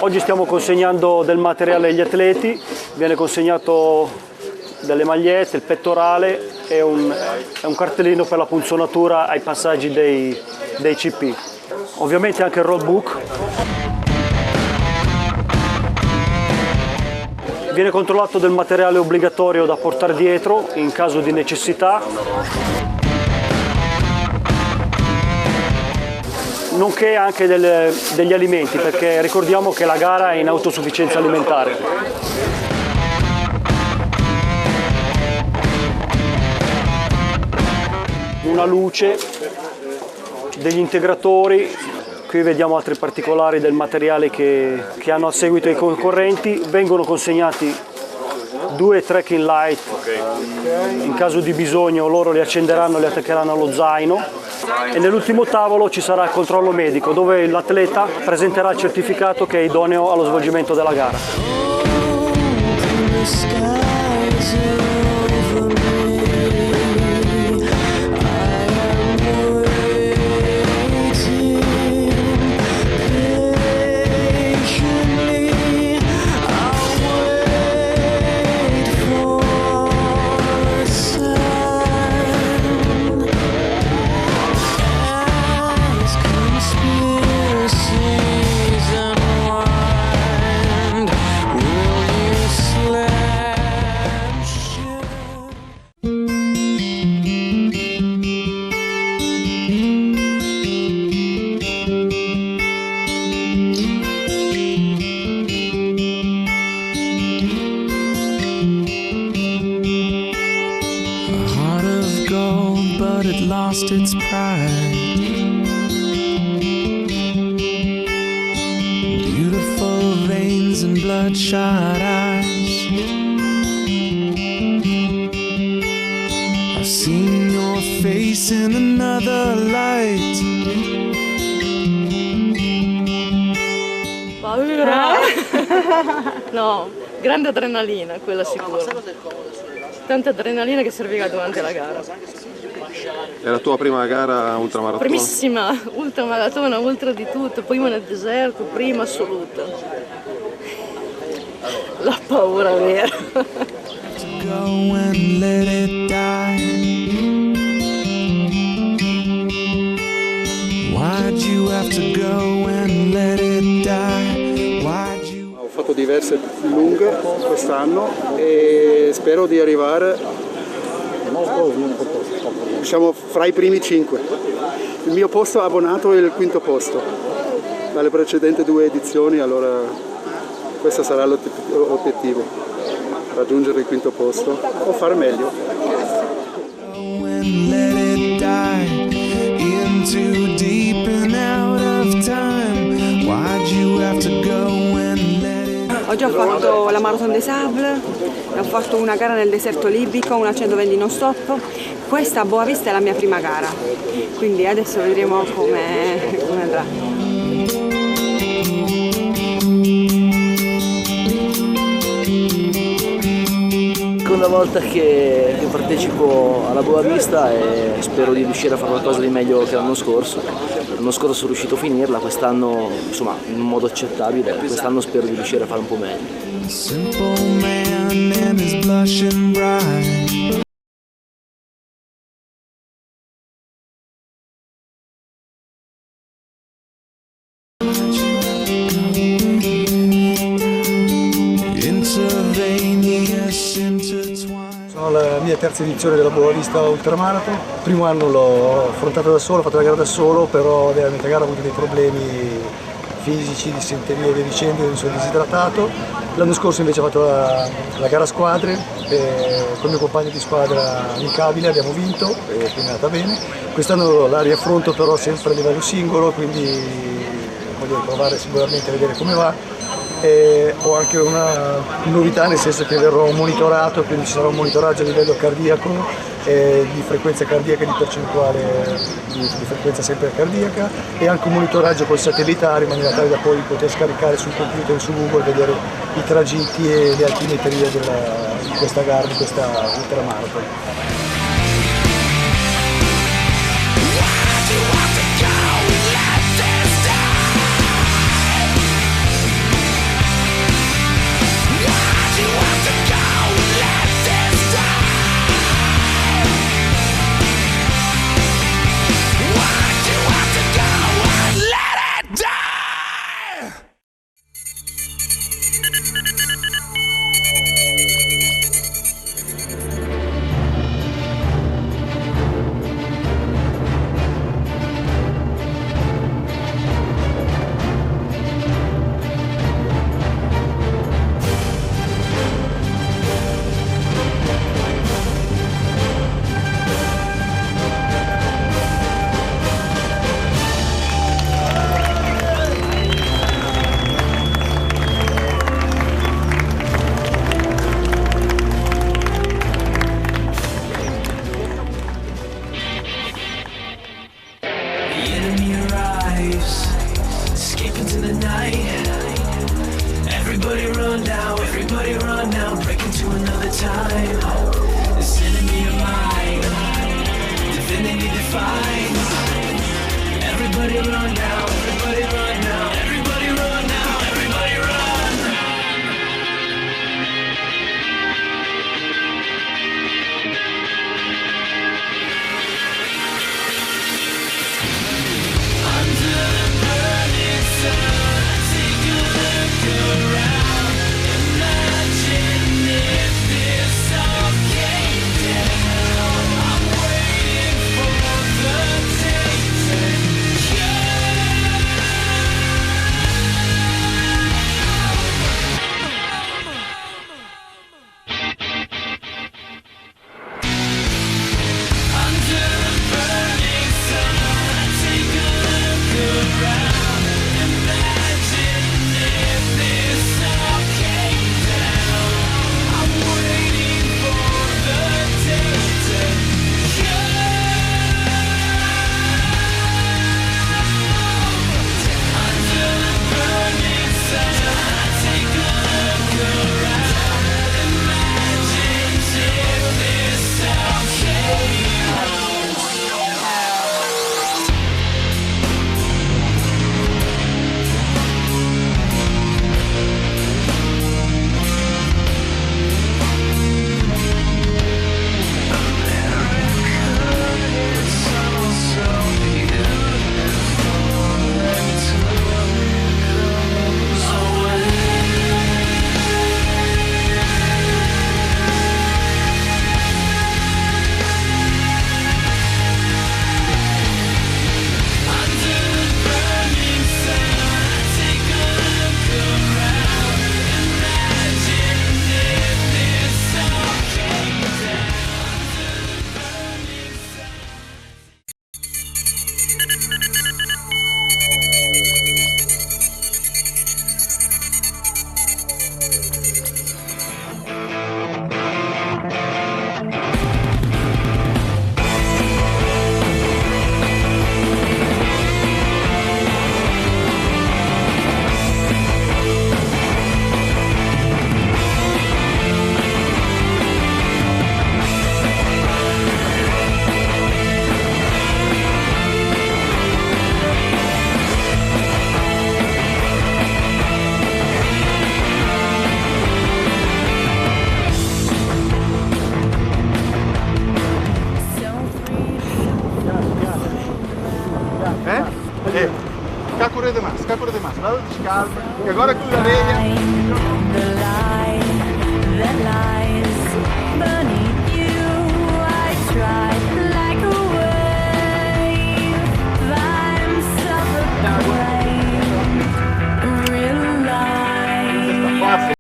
Oggi stiamo consegnando del materiale agli atleti, viene consegnato delle magliette, il pettorale e un cartellino per la punzonatura ai passaggi dei CP. Ovviamente anche il roadbook. Viene controllato del materiale obbligatorio da portare dietro in caso di necessità. Nonché anche degli alimenti, perché ricordiamo che la gara è in autosufficienza alimentare. Una luce, degli integratori, qui vediamo altri particolari del materiale che hanno a seguito i concorrenti, vengono consegnati 2 trekking light, in caso di bisogno loro li accenderanno e li attaccheranno allo zaino. E nell'ultimo tavolo ci sarà il controllo medico dove l'atleta presenterà il certificato che è idoneo allo svolgimento della gara. But it lost its pride. Beautiful veins and bloodshot eyes. I've seen your face in another light. Paura? No, grande adrenalina, quella sicura. Tanta adrenalina che serviva durante la gara. È la tua prima gara ultramaratona? Primissima, ultramaratona, ultra di tutto, prima nel deserto, prima assoluta. La paura vera. Ho fatto diverse lunghe quest'anno e spero di arrivare diciamo fra i primi 5. Il mio posto abbonato è il 5° posto dalle precedenti 2 edizioni, allora questo sarà l'obiettivo, raggiungere il 5° posto o fare meglio. Oggi ho fatto la Marathon des Sables, ho fatto una gara nel deserto libico, una 120 non stop. Questa a Boa Vista è la mia prima gara, quindi adesso vedremo come andrà. Seconda volta che partecipo alla Boa Vista e spero di riuscire a fare qualcosa di meglio che l'anno scorso. L'anno scorso sono riuscito a finirla, quest'anno insomma in modo accettabile, quest'anno spero di riuscire a fare un po' meglio. Sono la mia terza edizione della Boa Vista Ultramarathon. Il primo anno l'ho affrontata da solo, ho fatto la gara da solo, però nella metà gara ho avuto dei problemi fisici, dissenteria e via dicendo, mi sono disidratato. L'anno scorso invece ho fatto la gara a squadre, con il mio compagno di squadra amicabile abbiamo vinto e quindi è andata bene. Quest'anno la riaffronto però sempre a livello singolo, quindi voglio provare sicuramente a vedere come va. Ho anche una novità, nel senso che verrò monitorato, quindi ci sarà un monitoraggio a livello cardiaco, di frequenza cardiaca, di percentuale di frequenza sempre cardiaca, e anche un monitoraggio col satellitare in maniera tale da poi poter scaricare sul computer, su Google, vedere i tragitti e le altimetrie di questa gara, di questa ultramarathon. Everybody run now, break into another time. This enemy of mine, divinity defined. Everybody run now, everybody run now, everybody run now, everybody run. Under the burning sun, take a look around. Imagine if this all came down. I'm waiting for the day to Under the burning sun, take a look around. Imagine if this all came down. I'm waiting for the day to come. Under the burning sun, take a look around. Imagine if this all came down. Scacure de mas, nada de descalço. E agora com a areia. The light that lies beneath you, I tried like a wave. I'm suffered away. Real life.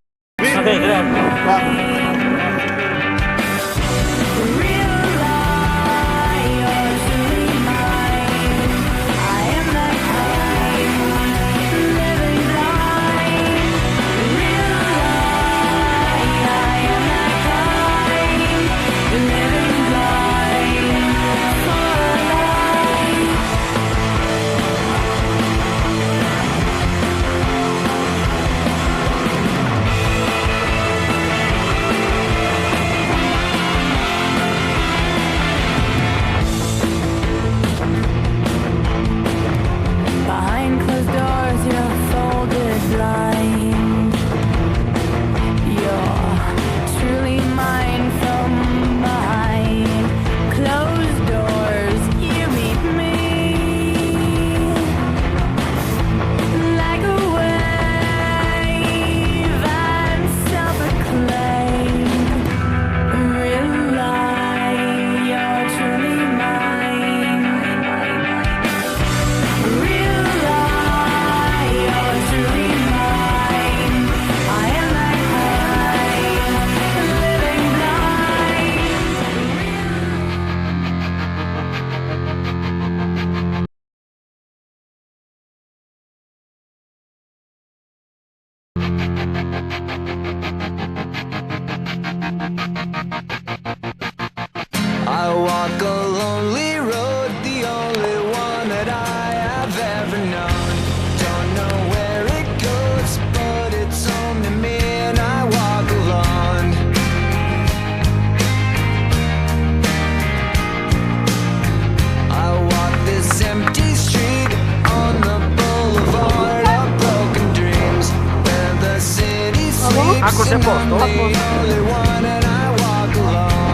Sei a posto?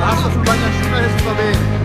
Basta sul bagnasciuga che si va bene.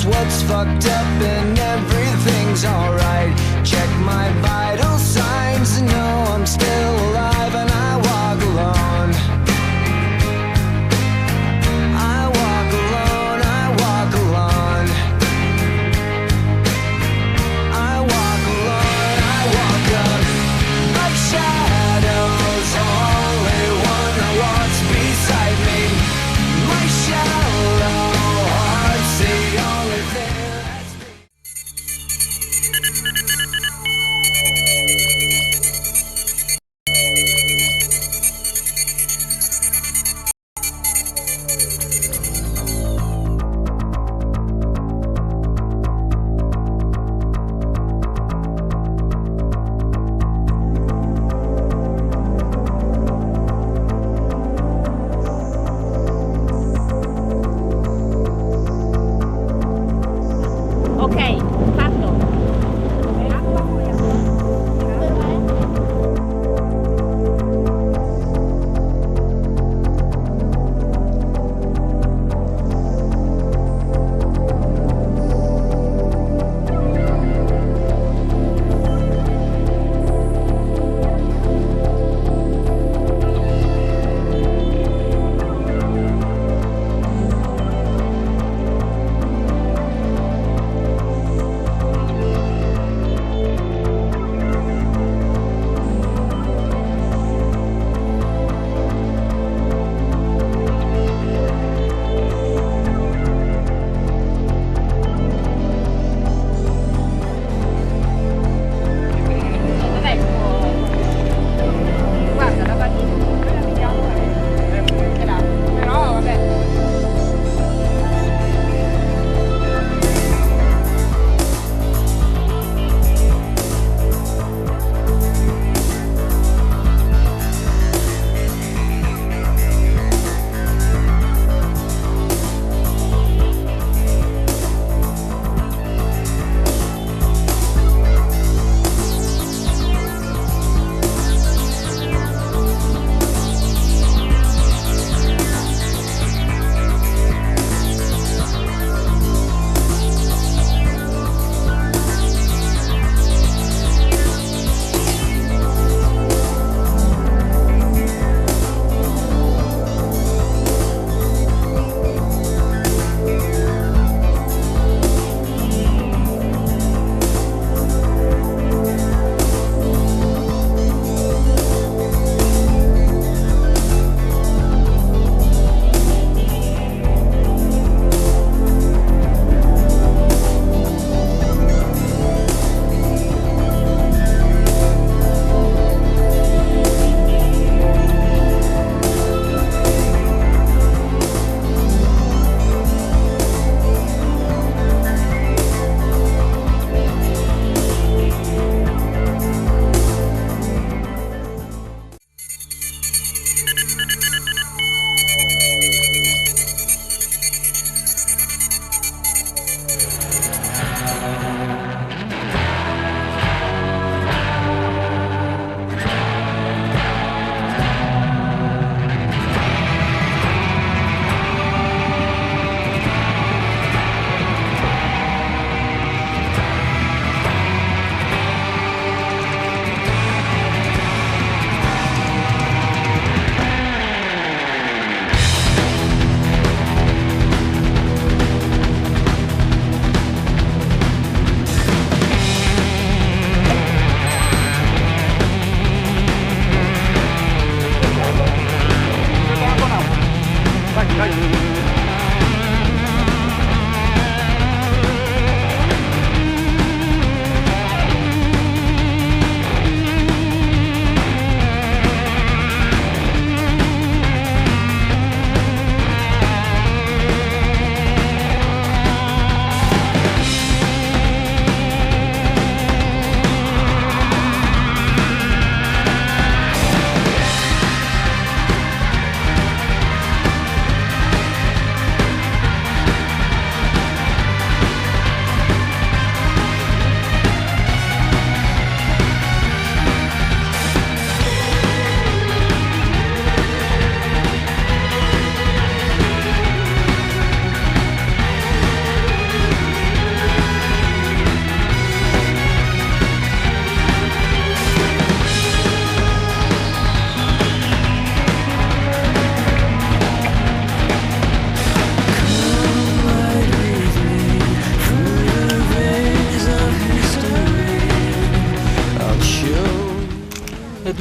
What's fucked up and everything's alright. Check my vital signs and know I'm still alive and I walk alone. I walk alone, I walk alone. I walk alone, I walk up like shadows. Only one that walks beside me. My shallow heart's the only thing.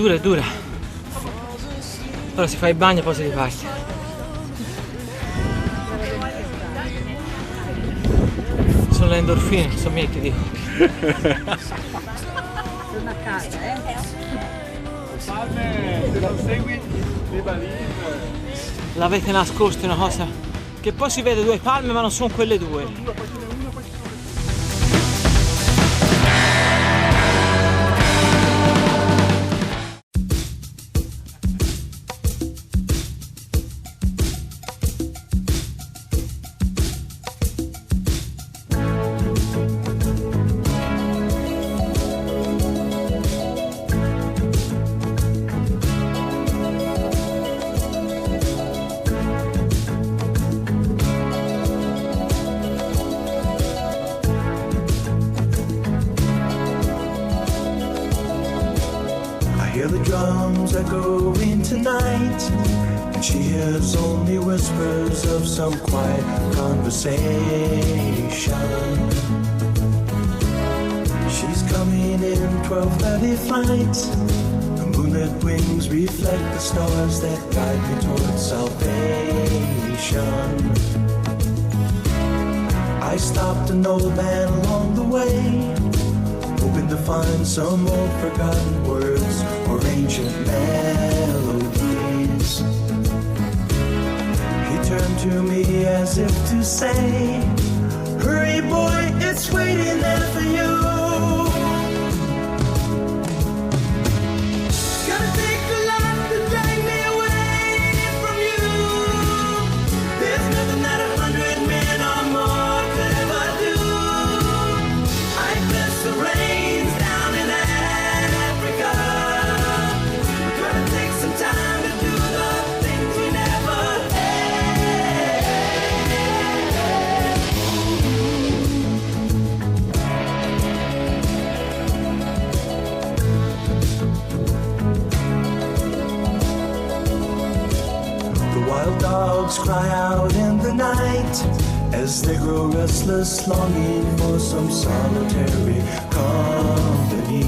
dura, è dura. Ora si fa il bagno e poi si riparte. Sono le endorfine, non so mica che dico. Torna a casa, Se non segui le baline. L'avete nascosto, è una cosa che poi si vede 2 palme ma non sono quelle 2. Hear the drums echoing tonight, and she hears only whispers of some quiet conversation. She's coming in 12:30 flight. The moonlit wings reflect the stars that guide me towards salvation. I stopped an old man along the way, hoping to find some old forgotten words or ancient melodies. He turned to me as if to say, hurry boy, it's waiting there for you. Gotta take the life to drag me away from you. There's nothing that 100 men or more could ever do. I bless the rains down in Africa. Gonna take some time to do the things we never The wild dogs cry out in the night as they grow restless, longing for some solitary company.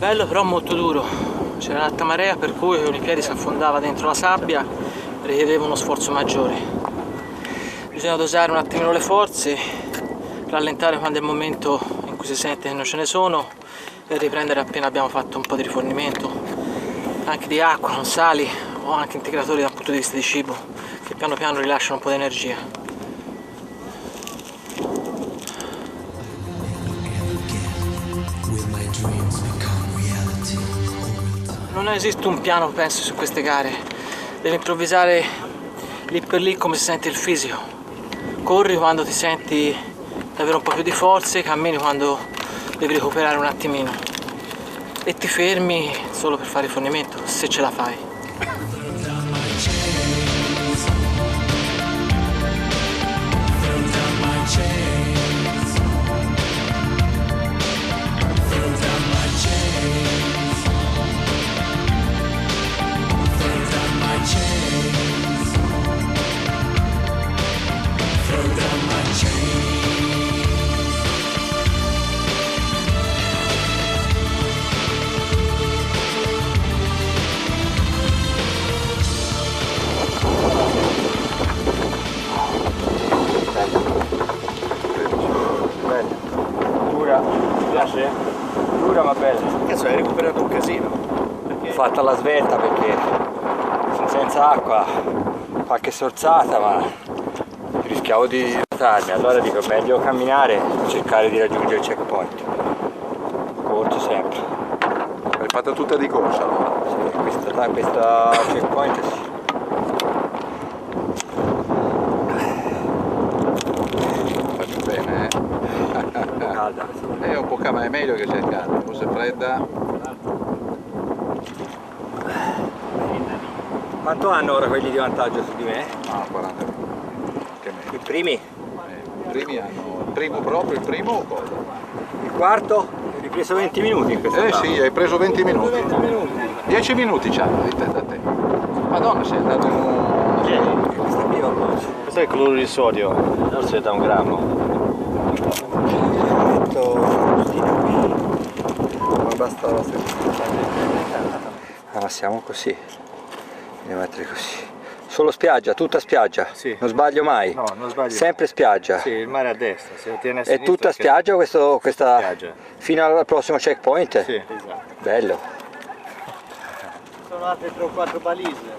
Bello però molto duro, c'era l'alta marea per cui con i piedi si affondava dentro la sabbia, richiedeva uno sforzo maggiore. Bisogna dosare un attimino le forze, rallentare quando è il momento in cui si sente che non ce ne sono e riprendere appena abbiamo fatto un po' di rifornimento, anche di acqua, con sali o anche integratori dal punto di vista di cibo, che piano piano rilasciano un po' di energia. Non esiste un piano, penso, su queste gare. Devi improvvisare lì per lì come si sente il fisico. Corri quando ti senti di avere un po' più di forze, cammini quando devi recuperare un attimino. E ti fermi solo per fare rifornimento, se ce la fai. Dura ma bella. Cazzo, hai recuperato un casino. Perché... Ho fatto alla svelta perché senza acqua qualche sorzata, ma rischiavo di idratarmi, allora dico meglio camminare e cercare di raggiungere il checkpoint. Corso sempre. L'hai fatta tutta di corsa allora? Sì, questa checkpoint sì. Faccio bene, Calda. È un po' ma è meglio che sia calda, forse fredda. Quanto hanno ora quelli di vantaggio su di me? Ah, 40 minuti. Che meglio. I primi? I primi hanno il primo proprio, il primo o cosa? Il quarto? Ho ripreso 20 minuti in questa tappa. Sì, hai preso 20 minuti. 20 minuti. 10 minuti c'hanno di te da te. Madonna, sei andato Questa qui va veloce. Questo è il cloruro di sodio, forse da 1 grammo. Ma basta la ma siamo così. Devo mettere così. Solo spiaggia, tutta spiaggia. Sì. Non sbaglio mai. No, non sbaglio. Sempre spiaggia. Sì, il mare a destra, se lo tiene a È sinistra. tutta spiaggia questa spiaggia. fino al prossimo checkpoint? Sì, esatto. Bello. Sono altre 3 o 4 balise.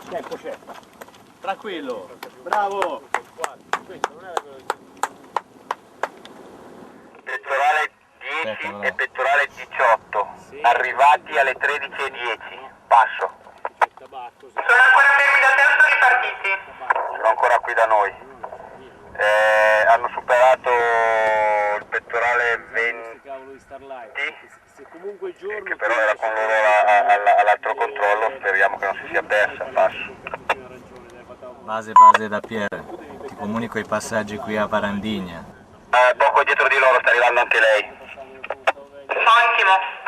Tempo c'è. Tranquillo. Bravo. Pettorale 10 e pettorale 18, sì. Arrivati alle 13:10, passo. Sono ancora fermi da te o sono ripartiti? Sono ancora qui da noi. Hanno superato il pettorale 20, che però era con loro all'altro controllo, speriamo che non si sia persa, passo. Base da Pierre, ti comunico i passaggi qui a Parandigna. Poco dietro di loro sta arrivando anche lei. Ottimo.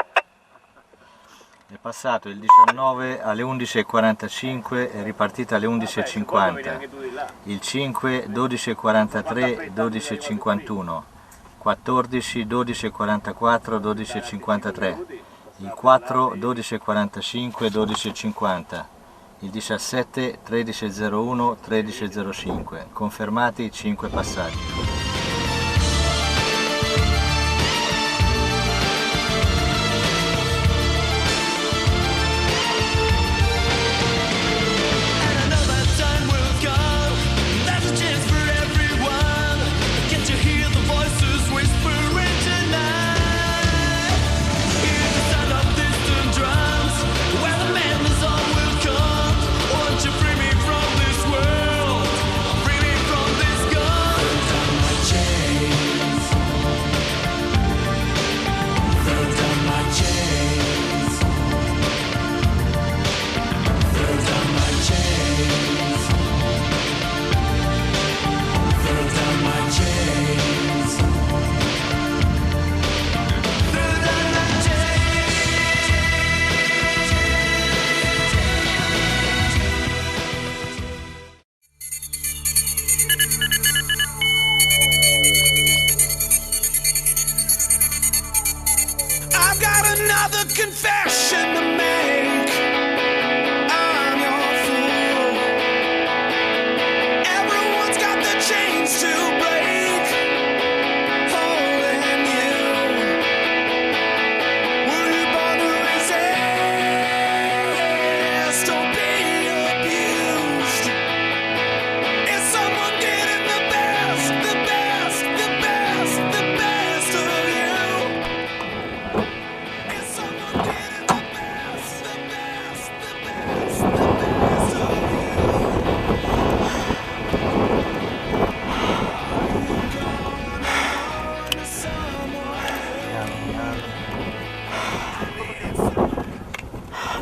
È passato il 19 alle 11:45 e ripartita alle 11:50. Il 5 12:43 12:51. 14 12:44 12:53. Il 4 12:45 12:50. Il 17 13:01 13:05. Confermati 5 passaggi.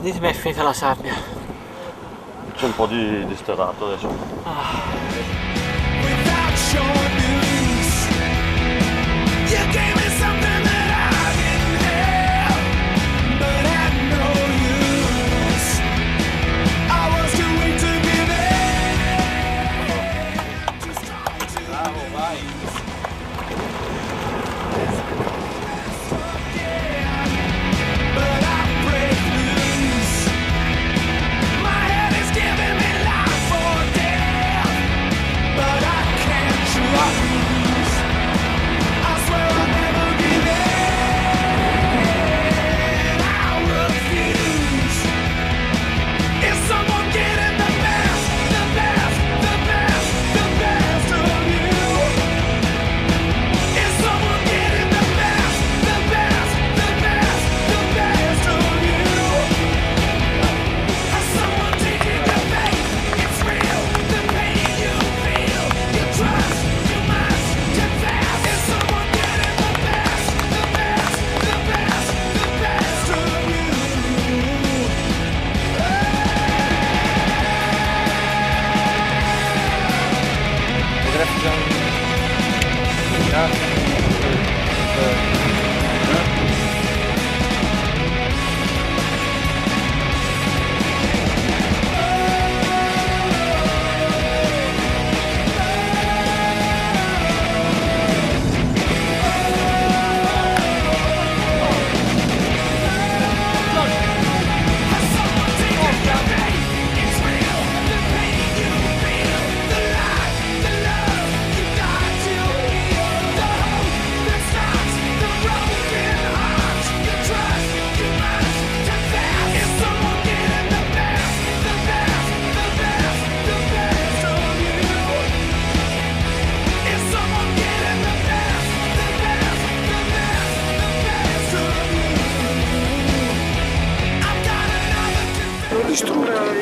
Ditemi, è finita la sabbia. C'è un po' di sterrato adesso.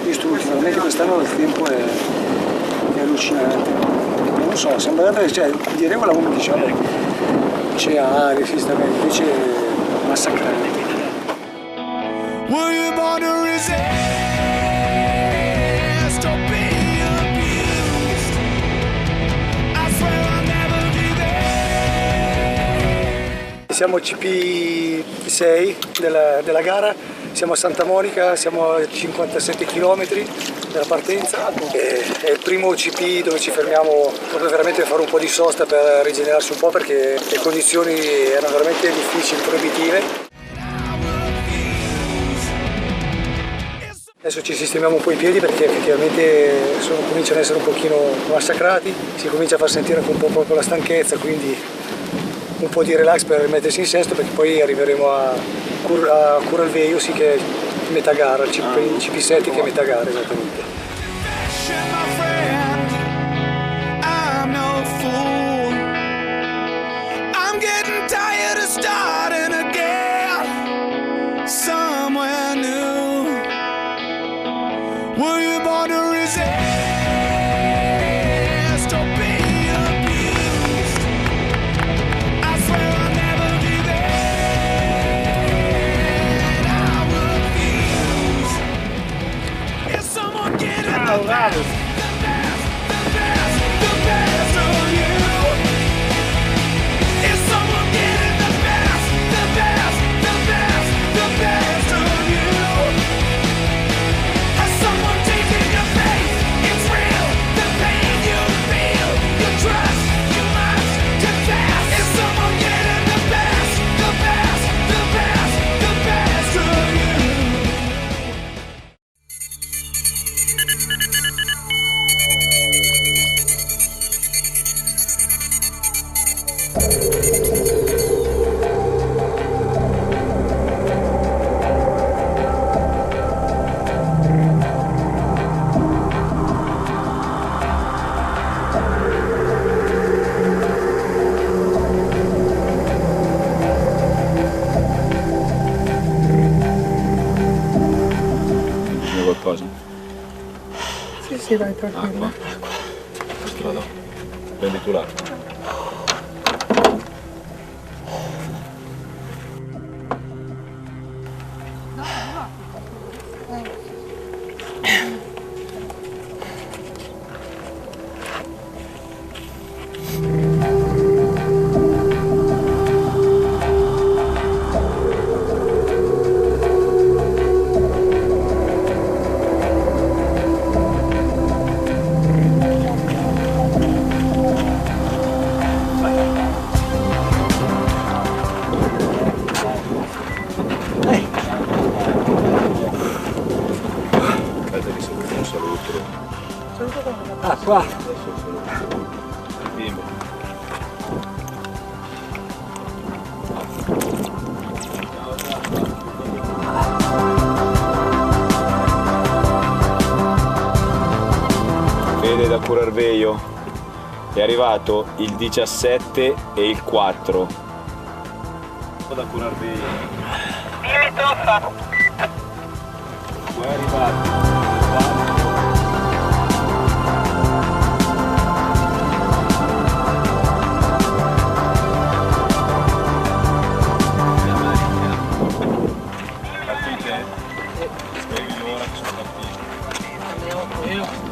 Distrutti, veramente quest'anno il tempo è allucinante. Non so, sembrerebbe, cioè, di regola uno diciamo c'è aria, si sta bene, invece è massacrante. Siamo CP6 della gara, siamo a Santa Monica, siamo a 57 km dalla partenza. È il primo CP dove ci fermiamo proprio veramente per fare un po' di sosta, per rigenerarsi un po', perché le condizioni erano veramente difficili, proibitive. Adesso ci sistemiamo un po' i piedi perché effettivamente cominciano ad essere un pochino massacrati, si comincia a far sentire anche un po' proprio la stanchezza, quindi un po' di relax per rimettersi in sesto, perché poi arriveremo a Curalveio, sì, che è metà gara, il CP7 che è metà gara esattamente. Sì, vai tranquillo. Strada. Prendi tu l'acqua. bimbo. Fede da Curarveio, è arrivato il 17 e il 4. Da Curarveio. Dimmi toffa. Poi è arrivato. Partite? Scrivi l'ora che sono partiti. Andiamo io.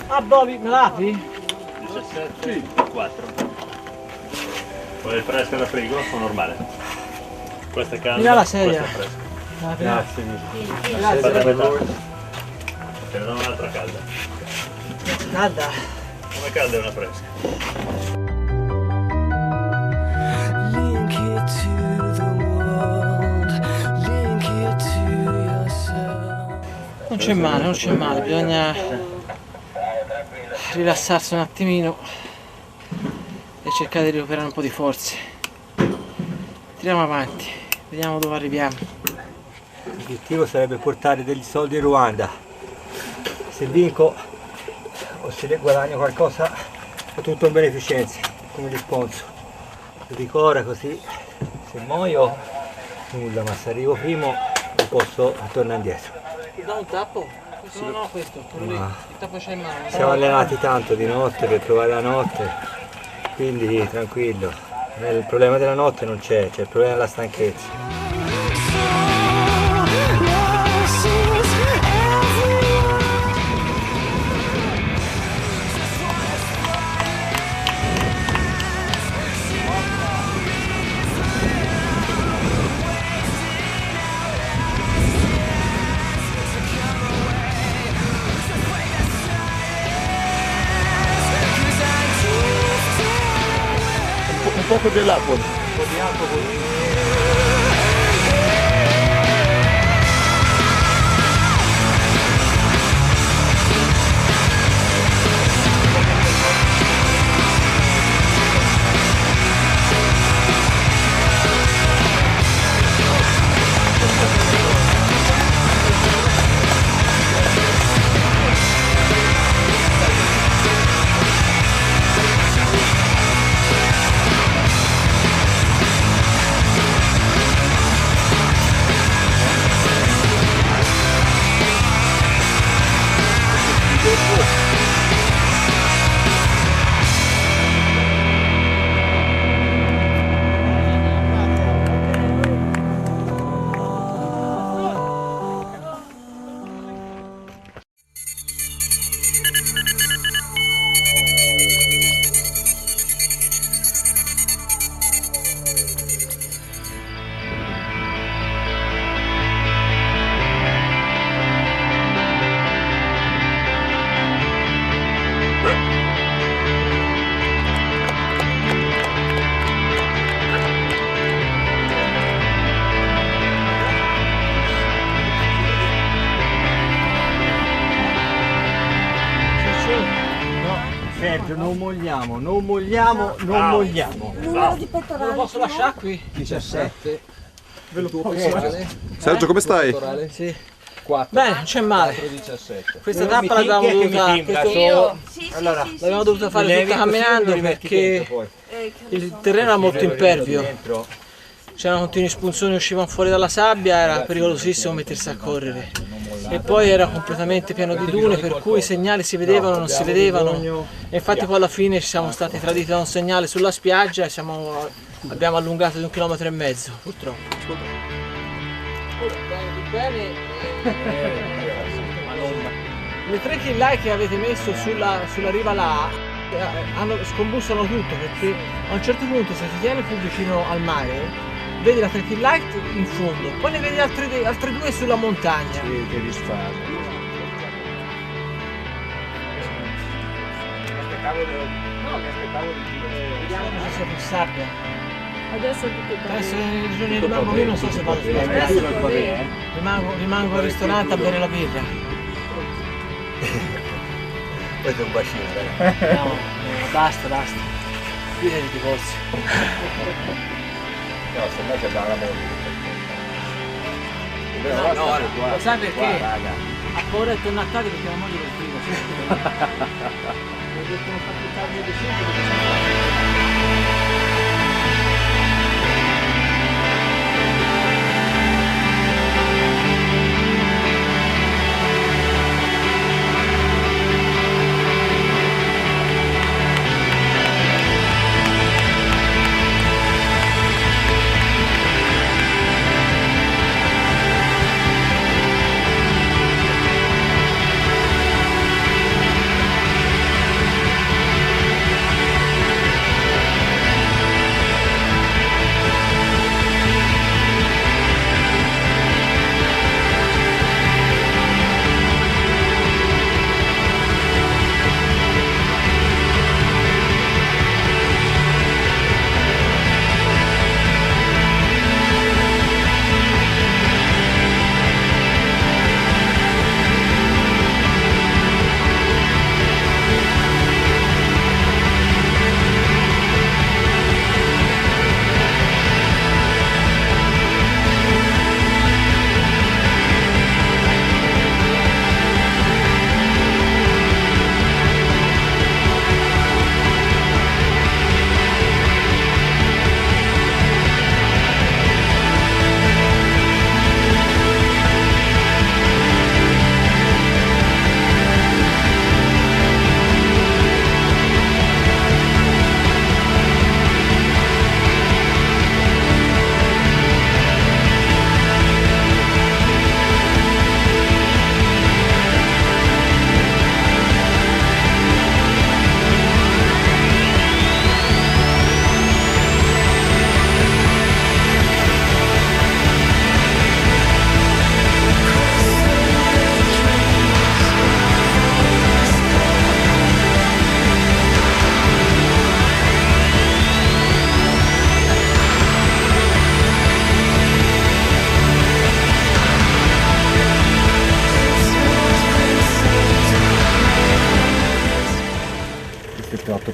Ah Bobby, me l'apri? 17 4. Vuoi fresca da frigo o normale? Questa è calda, Mi dà la sedia. questa è fresca. Grazie. Grazie. Fate a metà. Te ne do un'altra calda. Calda. Una calda e una fresca. Link it to the world, link it to yourself. Non c'è male, bisogna rilassarsi un attimino e cercare di recuperare un po' di forze. Tiriamo avanti, vediamo dove arriviamo. L'obiettivo sarebbe portare degli soldi in Ruanda. Se vinco o se ne guadagno qualcosa è tutto in beneficenza, come gli sponsor. Lo dico ora così, se muoio nulla, ma se arrivo primo non posso tornare indietro. Ti do un tappo? No, questo, quello lì, il tappo c'è in mano. Siamo allenati tanto di notte per provare la notte, quindi tranquillo. Il problema della notte non c'è il problema della stanchezza. un poco dell'acqua. Un po' di acqua così. Sergio, non molliamo, non molliamo, non molliamo. Numero di pettorali. Lo posso lasciare qui? 17. Ve lo posso Sergio, come stai? Sì. 4. Beh, non c'è male. 17. Questa tappa l'abbiamo dovuta. Allora, l'abbiamo dovuta fare tutta camminando perché il terreno era molto impervio. C'erano continui spunzoni che uscivano fuori dalla sabbia, era pericolosissimo mettersi a correre. E poi era completamente pieno di dune, per cui i segnali si vedevano o non si vedevano. E infatti poi alla fine ci siamo stati traditi da un segnale sulla spiaggia e abbiamo allungato di 1,5 km, purtroppo. Le 3 kg che avete messo sulla riva là scombussano tutto, perché a un certo punto se ti tieni più vicino al mare vedi la Trekking Light in fondo, poi ne vedi altre 2 sulla montagna. Sì, che risparmio. Mi aspettavo di vediamo se sia più sabbia. Adesso i giorni rimango qui, non so se vado rimango al ristorante a bere la birra. Questo è un bacino, No, basta. Qui è il divorzio. No, se no c'è la moglie. No, lo sai perché? Ha paura di tornare a casa perché la moglie lo scrive. Ho detto non faccio tardi alle 5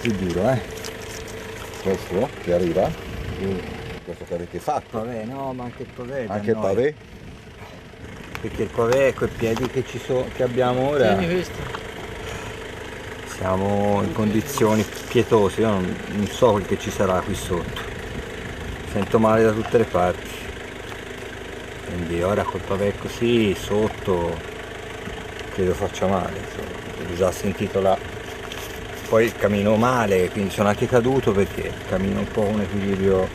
più duro, Questo che arriva? Questo che avete fatto? Pavé, no, ma anche il pavé. Anche il pavé? Perché il pavé, quei piedi che abbiamo ora, siamo in condizioni pietose, io non so quel che ci sarà qui sotto. Sento male da tutte le parti. Quindi ora col pavé così sotto credo faccia male, l'ho già sentito là. Poi cammino male, quindi sono anche caduto perché cammino un po' con un equilibrio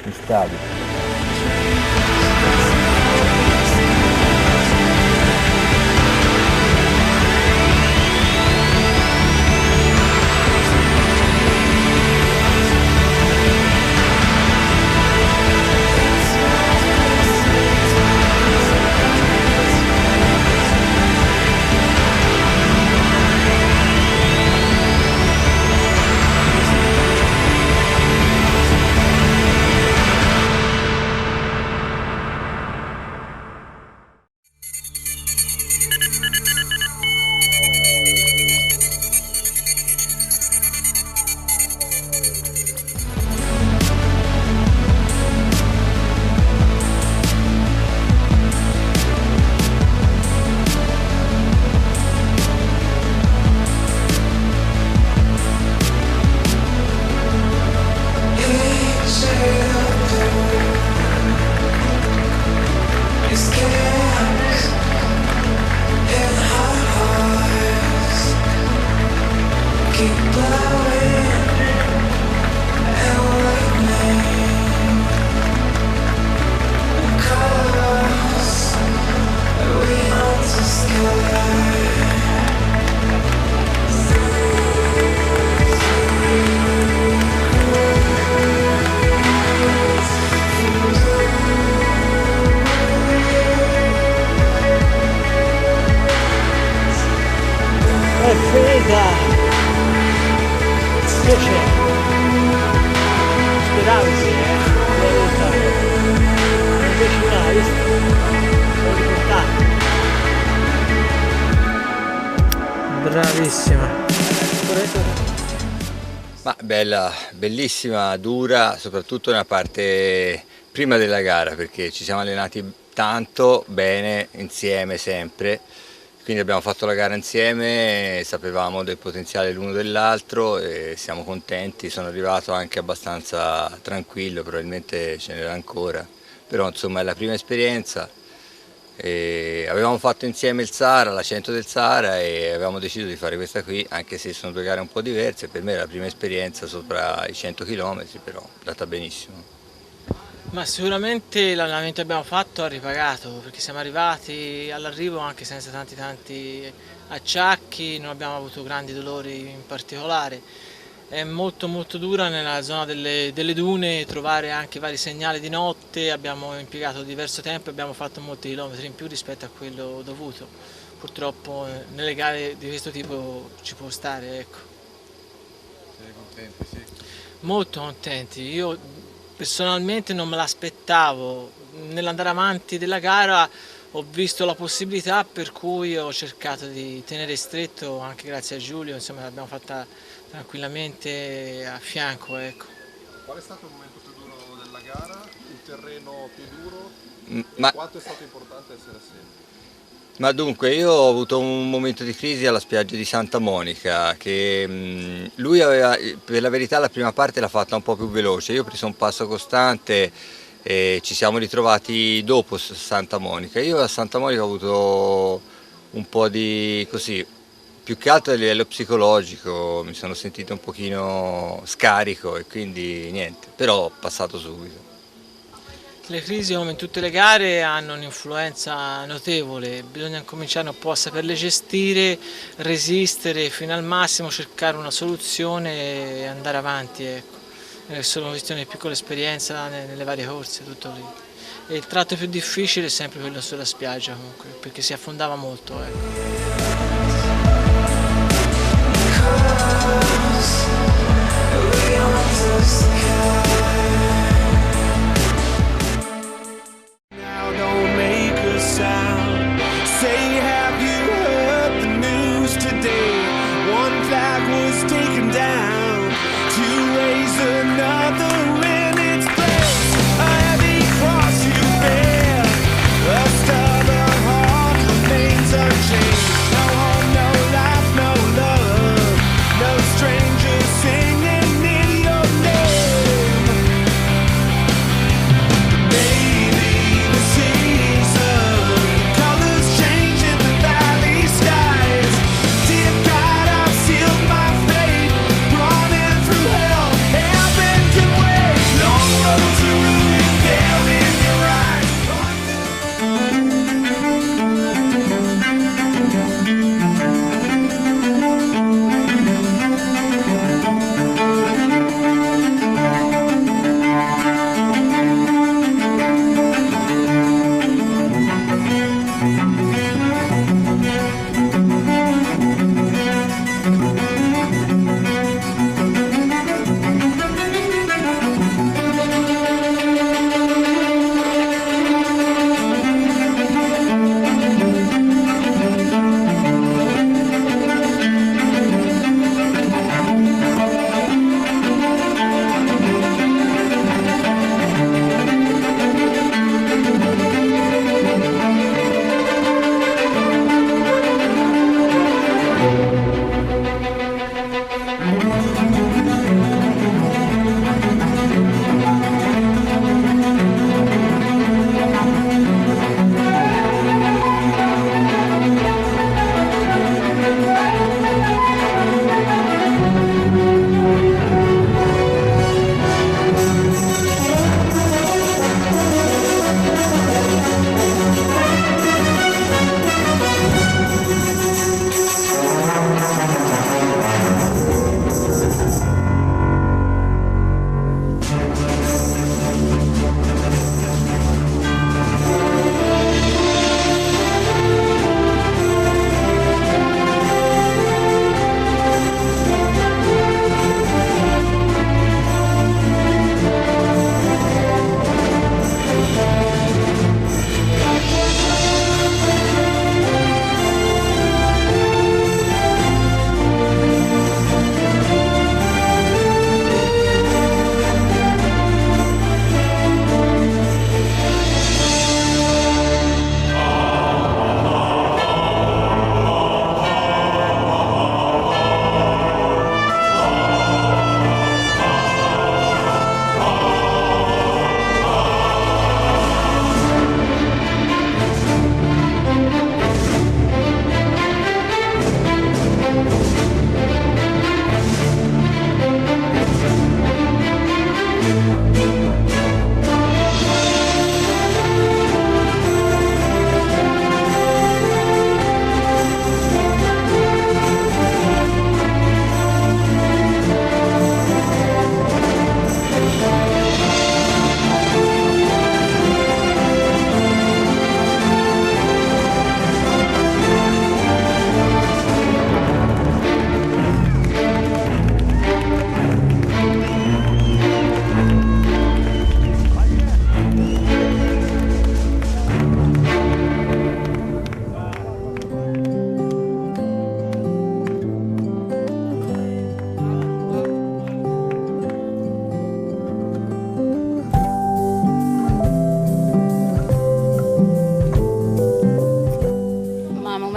instabile. Che c'è? Speravo sì, invece no, visto? L'ho riportato. Bravissima. Ma bella, bellissima, dura, soprattutto nella parte prima della gara, perché ci siamo allenati tanto, bene, insieme sempre. Quindi abbiamo fatto la gara insieme, sapevamo del potenziale l'uno dell'altro e siamo contenti. Sono arrivato anche abbastanza tranquillo, probabilmente ce n'era ancora, però insomma è la prima esperienza. E avevamo fatto insieme il Sahara, la 100 del Sahara, e avevamo deciso di fare questa qui, anche se sono due gare un po' diverse. Per me è la prima esperienza sopra i 100 km, però è andata benissimo. Ma sicuramente l'allenamento che abbiamo fatto ha ripagato, perché siamo arrivati all'arrivo anche senza tanti acciacchi, non abbiamo avuto grandi dolori in particolare. È molto dura nella zona delle dune trovare anche vari segnali di notte, abbiamo impiegato diverso tempo e abbiamo fatto molti chilometri in più rispetto a quello dovuto. Purtroppo nelle gare di questo tipo ci può stare, ecco. Siete contenti, sì? Molto contenti. Io personalmente non me l'aspettavo, nell'andare avanti della gara ho visto la possibilità, per cui ho cercato di tenere stretto, anche grazie a Giulio, insomma l'abbiamo fatta tranquillamente a fianco, ecco. Qual è stato il momento più duro della gara? Il terreno più duro? Ma quanto è stato importante essere assieme? Ma dunque, io ho avuto un momento di crisi alla spiaggia di Santa Monica, che lui aveva, per la verità la prima parte l'ha fatta un po' più veloce, io ho preso un passo costante e ci siamo ritrovati dopo Santa Monica. Io a Santa Monica ho avuto un po' di così, più che altro a livello psicologico, mi sono sentito un pochino scarico e quindi niente, però ho passato subito. Le crisi, come in tutte le gare, hanno un'influenza notevole, bisogna cominciare un po' a saperle gestire, resistere fino al massimo, cercare una soluzione e andare avanti, ecco. È solo una questione di piccola esperienza nelle varie corse, tutto lì. E il tratto più difficile è sempre quello sulla spiaggia comunque, perché si affondava molto, Say, have you heard the news today? One flag was taken down.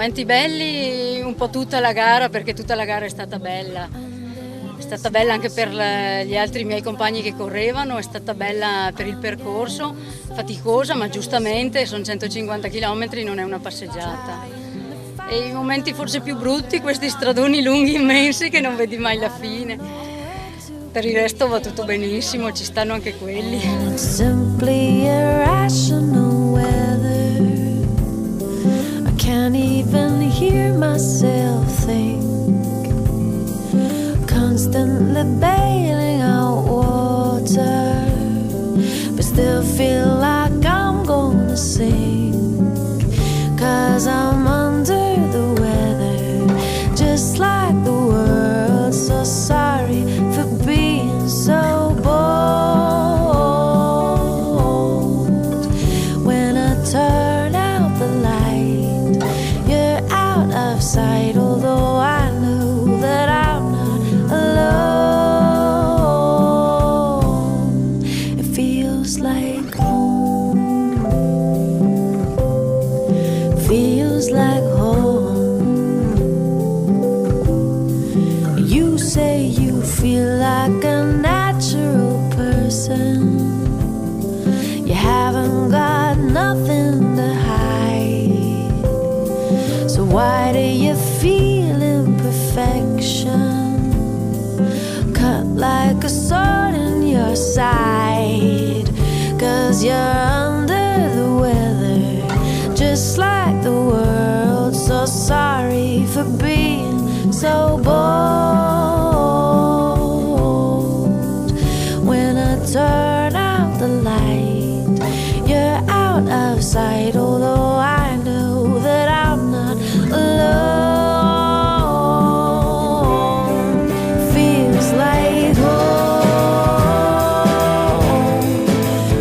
Momenti belli un po' tutta la gara, perché tutta la gara è stata bella. È stata bella anche per gli altri miei compagni che correvano, è stata bella per il percorso, faticosa, ma giustamente sono 150 km, non è una passeggiata. E i momenti forse più brutti, questi stradoni lunghi immensi che non vedi mai la fine. Per il resto va tutto benissimo, ci stanno anche quelli. Simply irrational weather. I can't even hear myself think. Constantly bailing out water, but still feel like I'm gonna sink. 'Cause I'm under the weather, just like the world. So sorry for being so bold. When I turn out the light, you're out of sight. Although I know that I'm not alone, it feels like home. Feels like home. You say you feel like a natural person. You haven't got nothing to hide. So why do you feel imperfection? Cut like a sword in your side. 'Cause you're under the weather, just like the world. So sorry for being so bold. When I turn out the light, you're out of sight. Although I know that I'm not alone. Feels like home.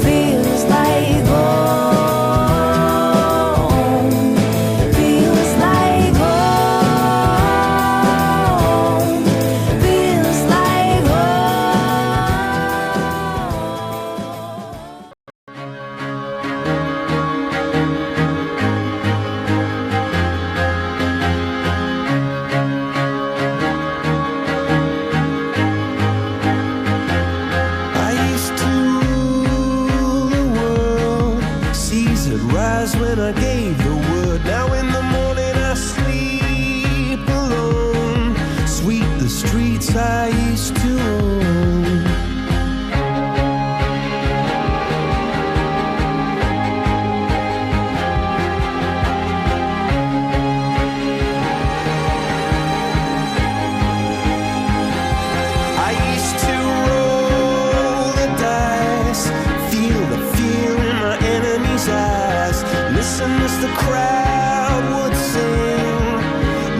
Feels like home. Feels like home. Feels like I used to rule the world. Seas would rise when I gave the word. Now in the morning I sleep alone. Sweep the streets I used to own. I used to roll the dice, feel the fear in my enemy's eyes. Listen as the crowd would sing.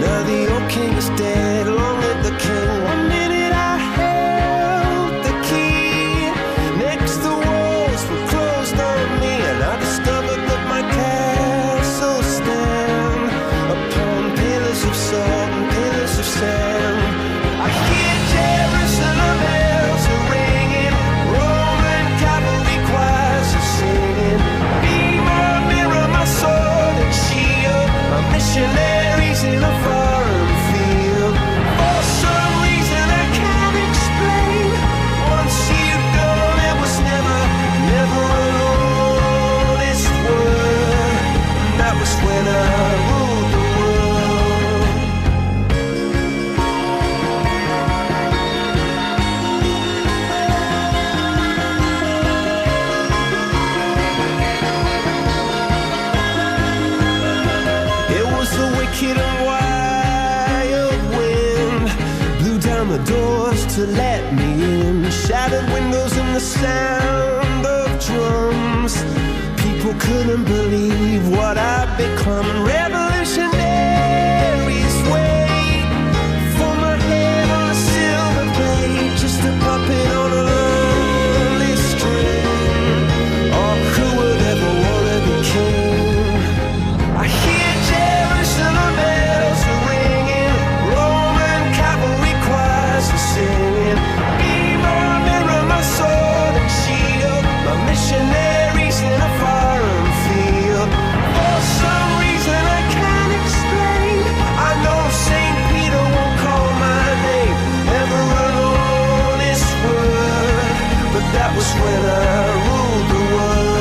Now the old king is dead, long live the king. One minute I held the key. Next the walls were closed on me, and I discovered that my castle stand upon pillars of salt and pillars of sand. I hear Jerusalem bells are ringing, Roman cavalry choirs are singing. Be my mirror, my sword and shield, my missionaries in a foreign field. For some reason I can't explain, once you've gone it was never, never an honest word. And that was when I ruled the world. It was the wicked and wild wind, blew down the doors to let me in. Shattered windows and the sound of drums. People couldn't believe what I'd become. Revolutionaries wait for my head on a silver plate, just a puppet on a lonely string. Oh, who would ever wanna be king? I hear Jerusalem bells are ringing, Roman cavalry choirs are singing. Be my mirror, my sword and shield, my missionaries in a foreign field. For some reason I can't explain, when I ruled the world.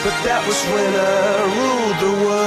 But that was when I ruled the world.